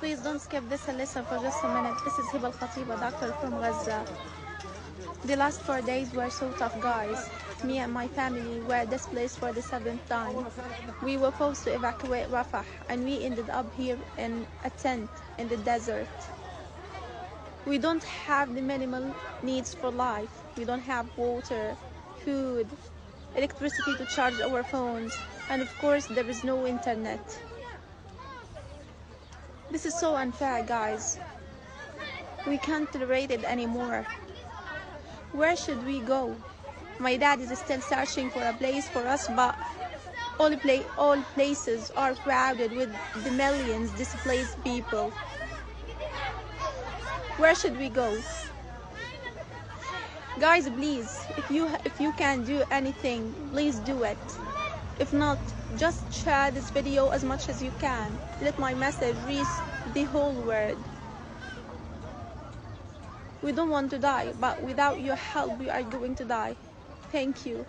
Please don't skip this and listen for just a minute. This is Hiba Al-Khatiba, doctor from Gaza. The last 4 days were so tough, guys. Me and my family were displaced for the 7th time. We were forced to evacuate Rafah, and we ended up here in a tent in the desert. We don't have the minimal needs for life. We don't have water, food, electricity to charge our phones, and of course there is no internet. This is so unfair, guys. We can't tolerate it anymore. Where should we go? My dad is still searching for a place for us, but all places are crowded with the millions displaced people. Where should we go? Guys, please, if you can do anything, please do it. If not, just share this video as much as you can. Let my message reach the whole world. We don't want to die, but without your help, we are going to die. Thank you.